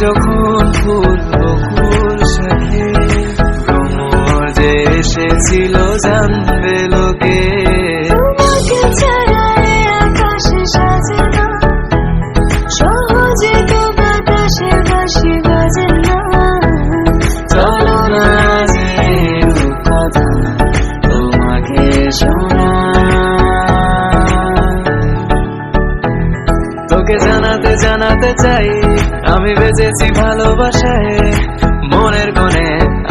যখন ফুল বকুল শাখে ভ্রমর যে এসেছিল জানবে লোকে। তোমাকে ছাড়া এ আকাশে সাজে না, সহজে তো বাতাসে বাঁশি বাজে না। চলো না যে কথা তোমাকে শোনা, তোকে জানাতে জানাতে চাই আমি বেঁচেছি ভালোবাসায়। মনের কোণে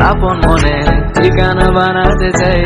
আপন মনে ঠিকানা বানাতে চাই।